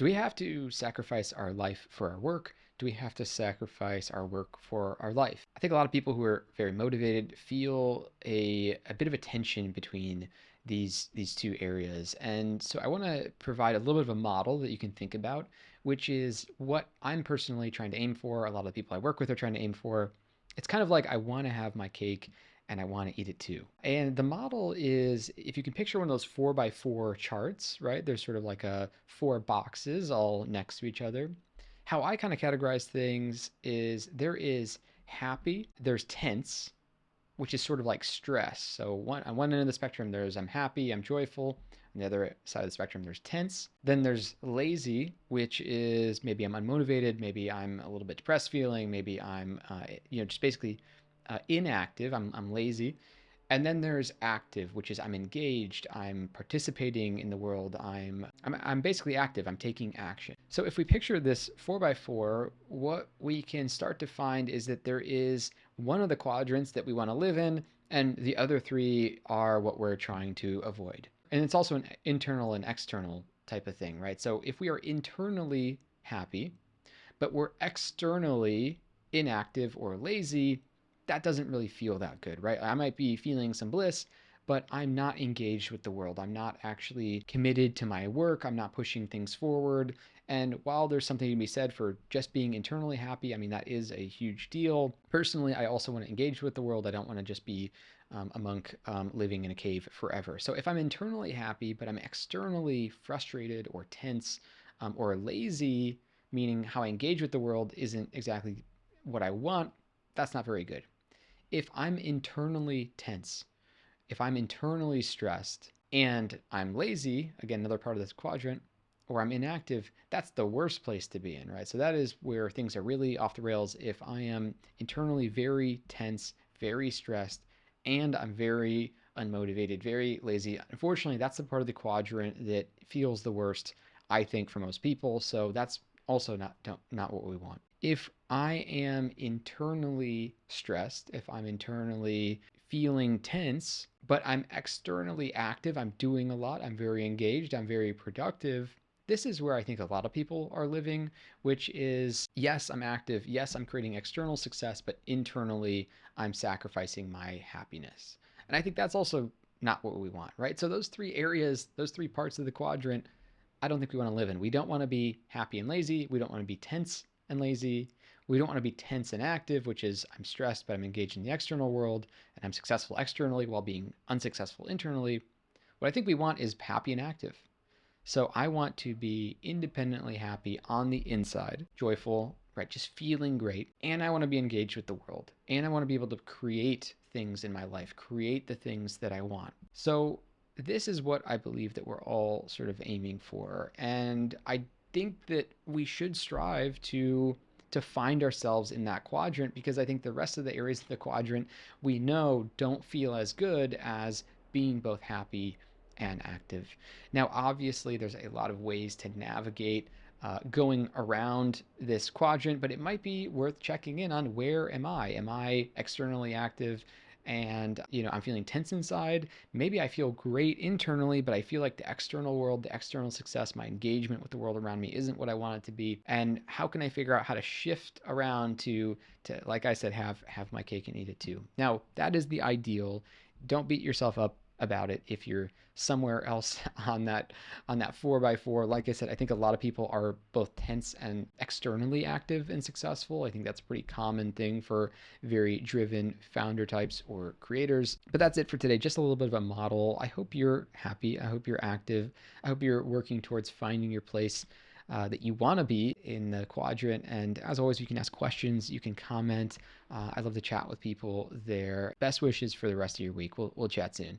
Do we have to sacrifice our life for our work? Do we have to sacrifice our work for our life? I think a lot of people who are very motivated feel a bit of a tension between these two areas. And so I want to provide a little bit of a model that you can think about, which is what I'm personally trying to aim for. A lot of the people I work with are trying to aim for. It's kind of like I want to have my cake and I want to eat it too. And the model is, if you can picture one of those 4x4 charts, right? There's sort of like four boxes all next to each other. How I kind of categorize things is there is happy, there's tense, which is sort of like stress. So on one end of the spectrum, there's I'm happy, I'm joyful. On the other side of the spectrum, there's tense. Then there's lazy, which is maybe I'm unmotivated, maybe I'm a little bit depressed feeling, maybe I'm, just basically inactive, I'm lazy. And then there's active, which is I'm engaged, I'm participating in the world, I'm basically active, I'm taking action. So if we picture this 4x4, what we can start to find is that there is one of the quadrants that we want to live in, and the other three are what we're trying to avoid. And it's also an internal and external type of thing, right? So if we are internally happy, but we're externally inactive or lazy, that doesn't really feel that good, right? I might be feeling some bliss, but I'm not engaged with the world. I'm not actually committed to my work. I'm not pushing things forward. And while there's something to be said for just being internally happy, I mean, that is a huge deal. Personally, I also want to engage with the world. I don't want to just be a monk living in a cave forever. So if I'm internally happy, but I'm externally frustrated or tense or lazy, meaning how I engage with the world isn't exactly what I want, that's not very good. If I'm internally tense, if I'm internally stressed, and I'm lazy, again, another part of this quadrant, or I'm inactive, that's the worst place to be in, right? So that is where things are really off the rails. If I am internally very tense, very stressed, and I'm very unmotivated, very lazy, unfortunately, that's the part of the quadrant that feels the worst, I think, for most people. So that's also not what we want. If I am internally stressed, if I'm internally feeling tense, but I'm externally active, I'm doing a lot, I'm very engaged, I'm very productive, this is where I think a lot of people are living, which is, yes, I'm active, yes, I'm creating external success, but internally I'm sacrificing my happiness. And I think that's also not what we want, right? So those three areas, those three parts of the quadrant, I don't think we want to live in. We don't want to be happy and lazy. We don't want to be tense and lazy. We don't want to be tense and active, which is I'm stressed, but I'm engaged in the external world and I'm successful externally while being unsuccessful internally. What I think we want is happy and active. So I want to be independently happy on the inside, joyful, right? Just feeling great. And I want to be engaged with the world. And I want to be able to create things in my life, create the things that I want. So this is what I believe that we're all sort of aiming for. And I think that we should strive to find ourselves in that quadrant, because I think the rest of the areas of the quadrant we know don't feel as good as being both happy and active. Now, obviously, there's a lot of ways to navigate going around this quadrant, but it might be worth checking in on where am I? Am I externally active? And I'm feeling tense inside. Maybe I feel great internally, but I feel like the external world, the external success, my engagement with the world around me isn't what I want it to be. And how can I figure out how to shift around to like I said, have my cake and eat it too? Now, that is the ideal. Don't beat yourself up about it if you're somewhere else on that 4x4. Like I said, I think a lot of people are both tense and externally active and successful. I think that's a pretty common thing for very driven founder types or creators. But that's it for today. Just a little bit of a model. I hope you're happy. I hope you're active. I hope you're working towards finding your place that you want to be in the quadrant. And as always, you can ask questions, you can comment. I love to chat with people there. Best wishes for the rest of your week. We'll chat soon.